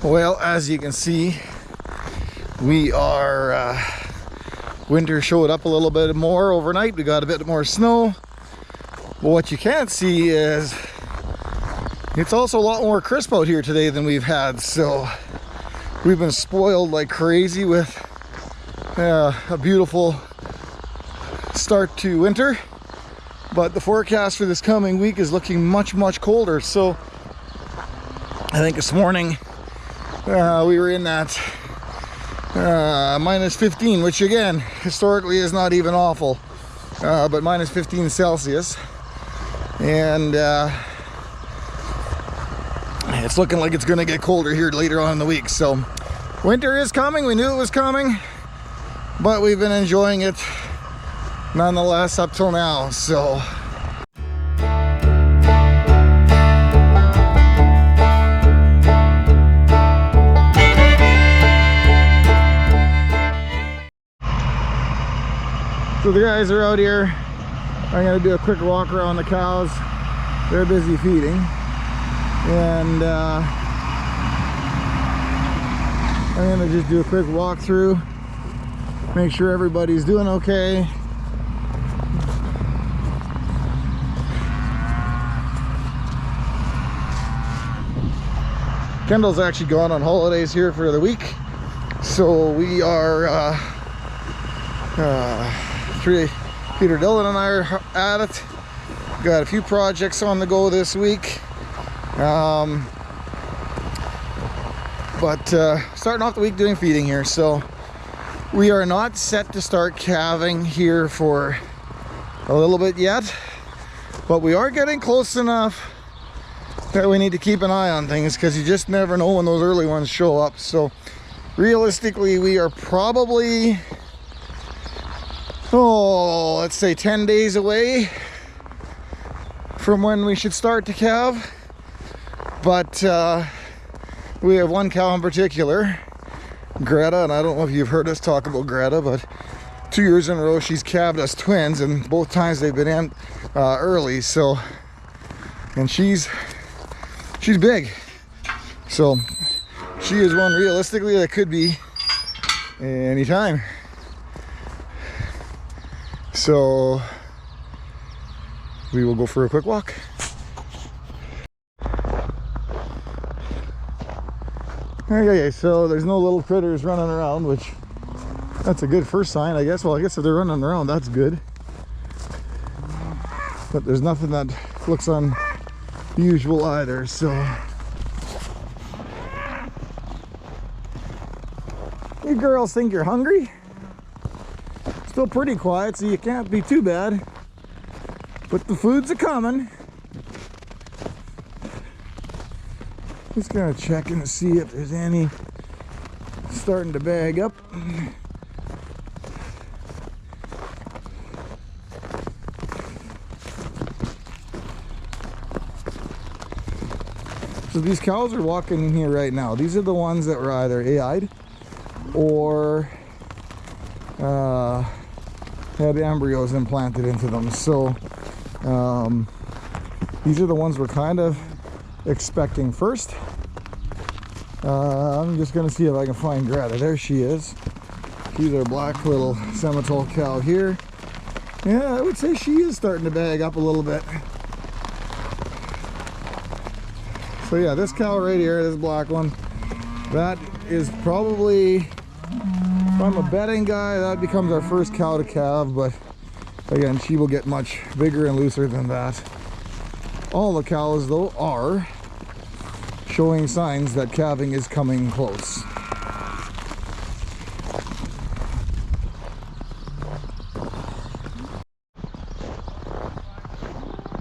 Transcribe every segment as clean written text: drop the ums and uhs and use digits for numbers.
Well, as you can see, we are winter showed up a little bit more overnight. We got a bit more snow, but what you can't see is it's also a lot more crisp out here today than we've had. So we've been spoiled like crazy with a beautiful start to winter, but the forecast for this coming week is looking much colder. So I think this morning we were in that minus 15, which again historically is not even awful, but minus 15 Celsius, and it's looking like it's going to get colder here later on in the week. So winter is coming. We knew it was coming, but we've been enjoying it nonetheless up till now. So the guys are out here. I'm going to do a quick walk around the cows. They're busy feeding, and I'm going to just do a quick walk through, make sure everybody's doing okay. Kendall's actually gone on holidays here for the week, so we are Peter Dillon and I are at it. Got a few projects on the go this week, but starting off the week doing feeding here. So we are not set to start calving here for a little bit yet, but we are getting close enough that we need to keep an eye on things, because you just never know when those early ones show up. So realistically, we are probably, let's say 10 days away from when we should start to calve. But we have one cow in particular, Greta, and I don't know if you've heard us talk about Greta, but 2 years in a row she's calved us twins, and both times they've been in early. So, and she's big, so she is one realistically that could be anytime. So we will go for a quick walk. Okay, so there's no little critters running around, which that's a good first sign, I guess. Well, I guess if they're running around, that's good. But there's nothing that looks unusual either, so. You girls think you're hungry? Still pretty quiet, so you can't be too bad, but the food's a-coming. Just gonna check and see if there's any starting to bag up. So these cows are walking in here right now. These are the ones that were either AI'd or had embryos implanted into them. So these are the ones we're kind of expecting first. I'm just gonna see if I can find Greta. There she is. She's our black little Semitole cow here. Yeah, I would say she is starting to bag up a little bit. So yeah, this cow right here, this black one, that is probably, if I'm a betting guy, that becomes our first cow to calve, but again, she will get much bigger and looser than that. All the cows, though, are showing signs that calving is coming close.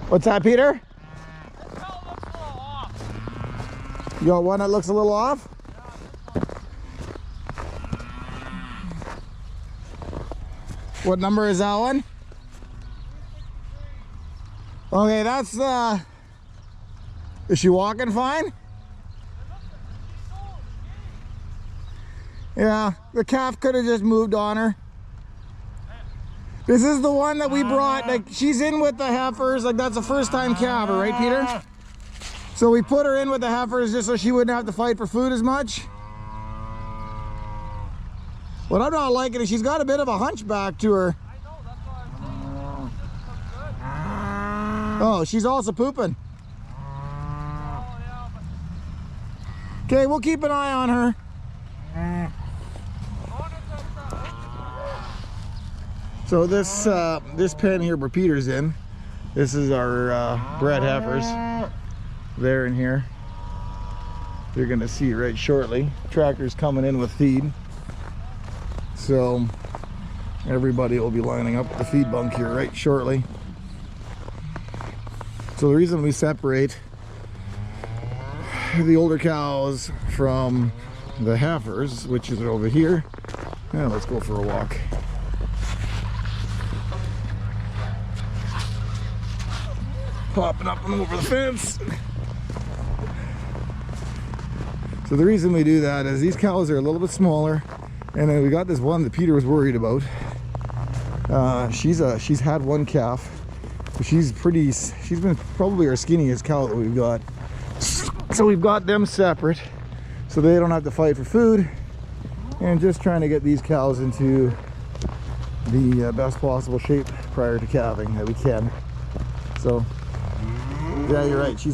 What's that, Peter? This cow looks a little off. You got one that looks a little off? What number is that one? Okay, that's is she walking fine? Yeah, the calf could have just moved on her. This is the one that we brought, like she's in with the heifers, like that's a first time calver, right, Peter? So we put her in with the heifers just so she wouldn't have to fight for food as much. What I'm not liking is she's got a bit of a hunchback to her. I know, that's what I'm saying. This is good. Oh, she's also pooping. Oh, yeah, but Okay, we'll keep an eye on her. So this pen here where Peter's in, this is our bred heifers. They're in here. You're gonna see it right shortly. Tractor's coming in with feed. So everybody will be lining up the feed bunk here right shortly. So the reason we separate the older cows from the heifers, which is over here. Now let's go for a walk. Popping up and over the fence. So the reason we do that is these cows are a little bit smaller, and then we got this one that Peter was worried about. She's had one calf. She's been probably our skinniest cow that we've got. So we've got them separate so they don't have to fight for food, and just trying to get these cows into the best possible shape prior to calving that we can. So yeah, you're right. She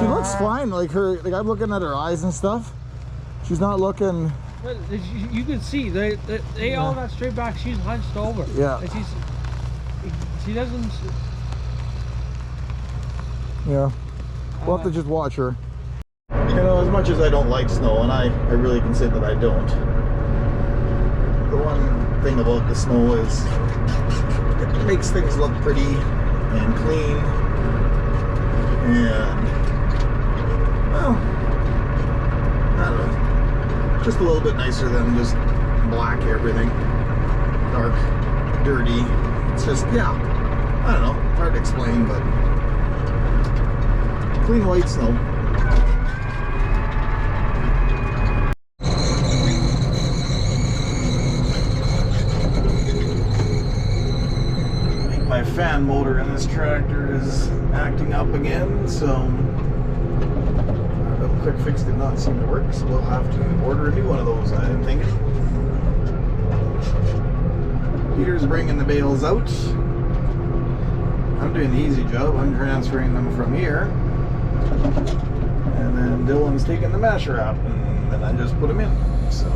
looks fine. Like I'm looking at her eyes and stuff. She's not looking. But you can see they all got straight back. She's hunched over. Yeah. And she doesn't. Yeah. We'll have to just watch her. You know, as much as I don't like snow, and I really can say that I don't, the one thing about the snow is it makes things look pretty and clean, and well, I don't know, just a little bit nicer than just black everything, dark, dirty. It's just, yeah, I don't know, hard to explain, but clean white snow. My fan motor in this tractor is acting up again, so the quick fix did not seem to work, so we'll have to order a new one of those, I'm thinking. Peter's bringing the bales out. I'm doing the easy job. I'm transferring them from here, and then Dylan's taking the mash wrap, and then I just put them in. So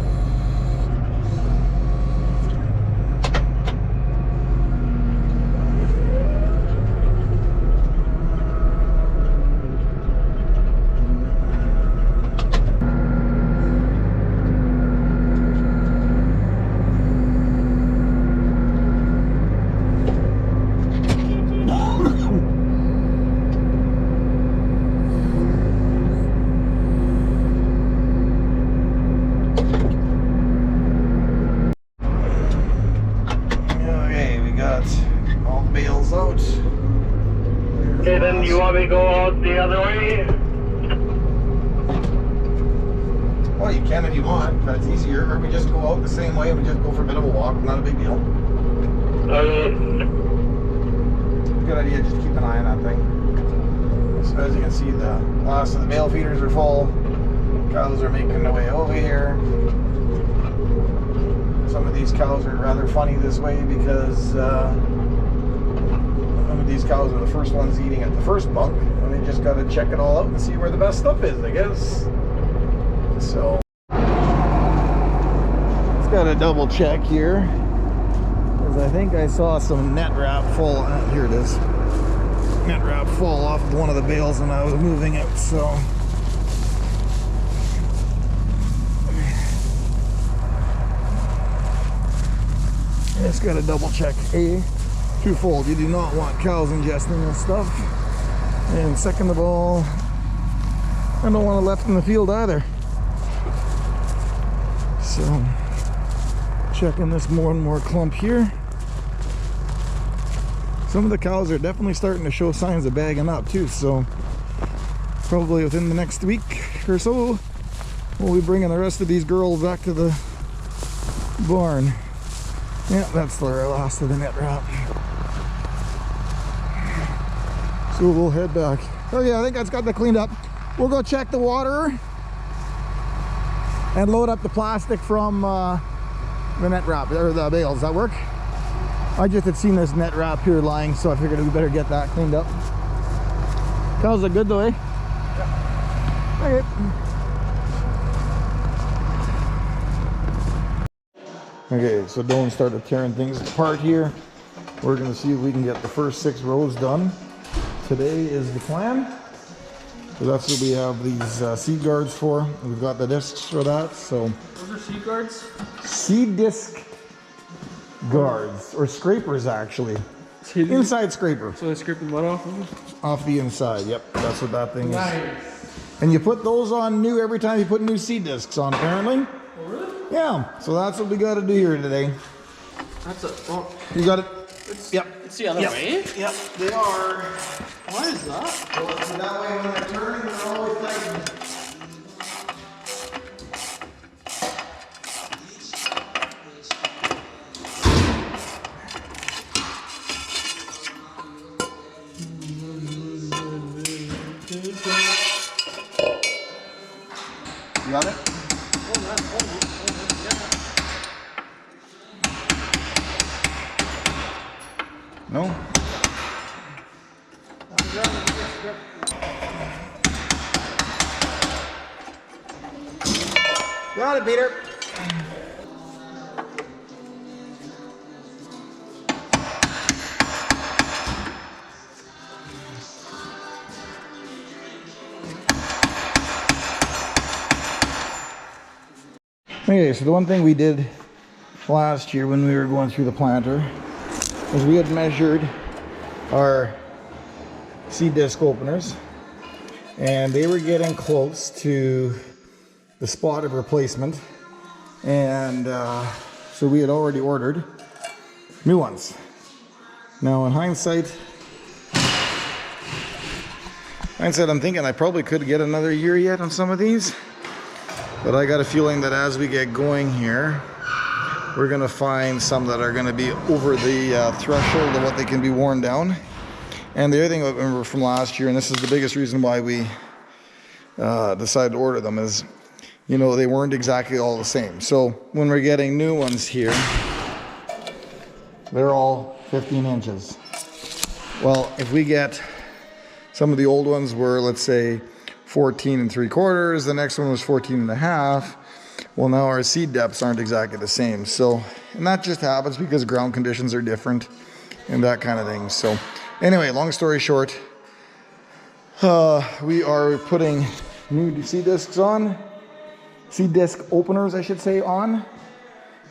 Okay, then you want me to go out the other way? well, you can if you want. If that's easier. Or we just go out the same way. We just go for a bit of a walk. Not a big deal. Good idea. Just keep an eye on that thing. So as you can see, the last of the bale feeders are full. Cows are making their way over here. Some of these cows are rather funny this way because some of these cows are the first ones eating at the first bunk, and they just got to check it all out and see where the best stuff is, I guess. So it's got to double check here, because I think I saw some net wrap fall. Here it is. Net wrap fall off of one of the bales when I was moving it. So just got to double check. Twofold, you do not want cows ingesting this stuff, and second of all, I don't want it left in the field either. So checking this more and more clump here. Some of the cows are definitely starting to show signs of bagging up too, so probably within the next week or so we'll be bringing the rest of these girls back to the barn. Yeah, that's the last of the net wrap. So we'll head back. So yeah, I think that's got that cleaned up. We'll go check the water and load up the plastic from the net wrap, or the bales. Does that work? I just had seen this net wrap here lying, so I figured we better get that cleaned up. Cows look good though, eh? Yeah. Okay. Okay, so Dylan started tearing things apart here. We're gonna see if we can get the first 6 rows done. Today is the plan. So that's what we have these seed guards for. We've got the discs for that, so. Those are seed guards? Seed disc guards, or scrapers actually. Inside scraper. So they're scraping what off of them? Off the inside, yep. That's what that thing Nice. is. And you put those on new every time you put new seed discs on, apparently. Oh, really? Yeah, so that's what we got to do here today. That's a... Oh, You got it? Yep. it's the other way? Yep, they are. Why is that? Well, so that way when they're turning, they're always tightened. You got it? No? Got it, Peter. Okay, so the one thing we did last year when we were going through the planter is we had measured our seed disc openers, and they were getting close to the spot of replacement, and so we had already ordered new ones. Now in hindsight I'm thinking I probably could get another year yet on some of these, but I got a feeling that as we get going here, we're gonna find some that are gonna be over the threshold of what they can be worn down. And the other thing I remember from last year, and this is the biggest reason why we decided to order them, is, you know, they weren't exactly all the same. So when we're getting new ones here, they're all 15 inches. Well, if we get some of the old ones were, let's say, 14 3/4, the next one was 14 1/2. Well, now our seed depths aren't exactly the same. So, and that just happens because ground conditions are different and that kind of thing. So anyway, long story short, we are putting new seed discs on, seed disc openers, I should say, on,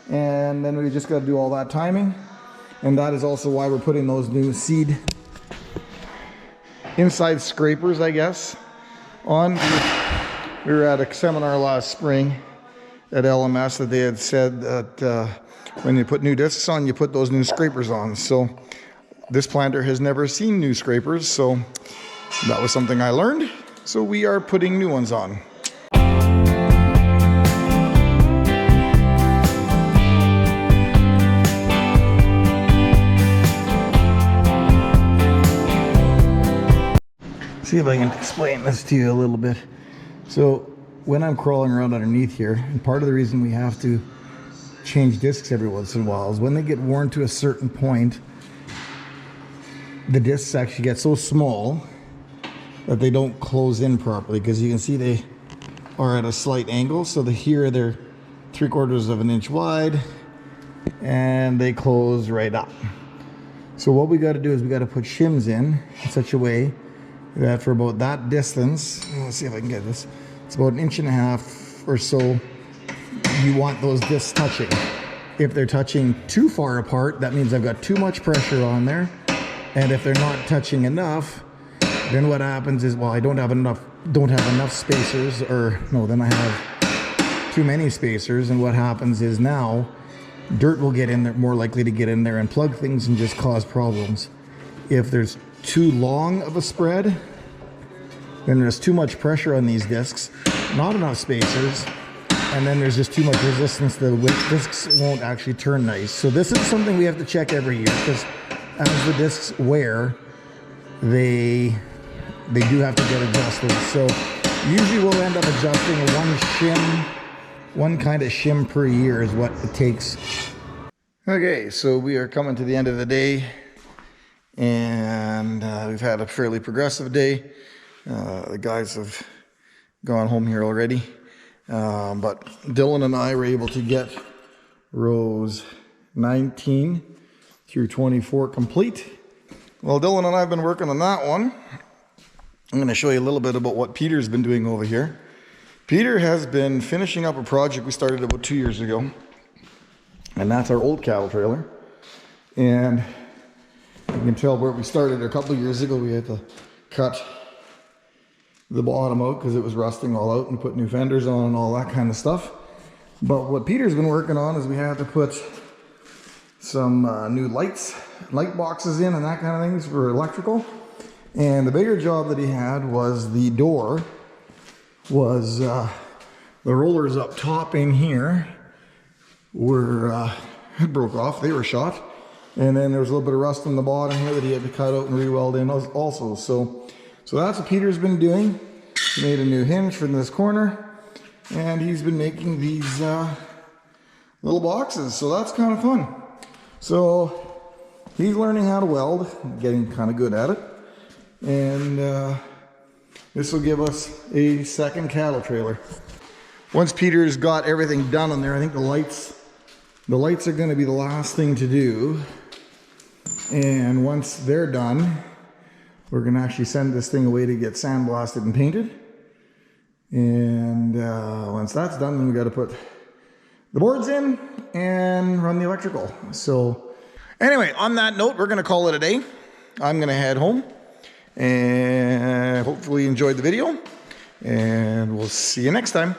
and then we just got to do all that timing. And that is also why we're putting those new seed inside scrapers, I guess, on. We were at a seminar last spring at LMS that they had said that when you put new discs on, you put those new scrapers on. So this planter has never seen new scrapers, so that was something I learned. So we are putting new ones on. See if I can explain this to you a little bit. So when I'm crawling around underneath here, and part of the reason we have to change discs every once in a while is when they get worn to a certain point, the discs actually get so small that they don't close in properly, because you can see they are at a slight angle. So here they're 3/4 of an inch wide and they close right up. So what we got to do is we got to put shims in such a way that for about that distance, let's see if I can get this, it's about 1.5 inches or so, you want those discs touching. If they're touching too far apart, that means I've got too much pressure on there. And if they're not touching enough, then what happens is, well, I don't have enough spacers, or no, then I have too many spacers, and what happens is now dirt will get in there, more likely to get in there and plug things and just cause problems. If there's too long of a spread, then there's too much pressure on these discs, not enough spacers, and then there's just too much resistance. The discs won't actually turn nice. So this is something we have to check every year, because as the discs wear, they they do have to get adjusted. So usually we'll end up adjusting one kind of shim per year is what it takes. Okay, so we are coming to the end of the day, and we've had a fairly progressive day. The guys have gone home here already, but Dylan and I were able to get rows 19 through 24 complete. Well, Dylan and I have been working on that one. I'm going to show you a little bit about what Peter's been doing over here. Peter has been finishing up a project we started about 2 years ago, and that's our old cattle trailer. And you can tell where we started a couple of years ago. We had to cut the bottom out because it was rusting all out and put new fenders on and all that kind of stuff. But what Peter's been working on is we had to put some new light boxes in and that kind of things for electrical. And the bigger job that he had was the door was the rollers up top in here were broke off. They were shot, and then there was a little bit of rust on the bottom here that he had to cut out and re-weld in also. So that's what Peter's been doing. He made a new hinge for this corner, and he's been making these little boxes. So that's kind of fun. So he's learning how to weld, getting kind of good at it. And this will give us a second cattle trailer. Once Peter's got everything done on there, I think the lights are going to be the last thing to do. And once they're done, we're going to actually send this thing away to get sandblasted and painted. And once that's done, then we got to put the boards in and run the electrical. So anyway, on that note, we're going to call it a day. I'm going to head home. And hopefully you enjoyed the video, and we'll see you next time.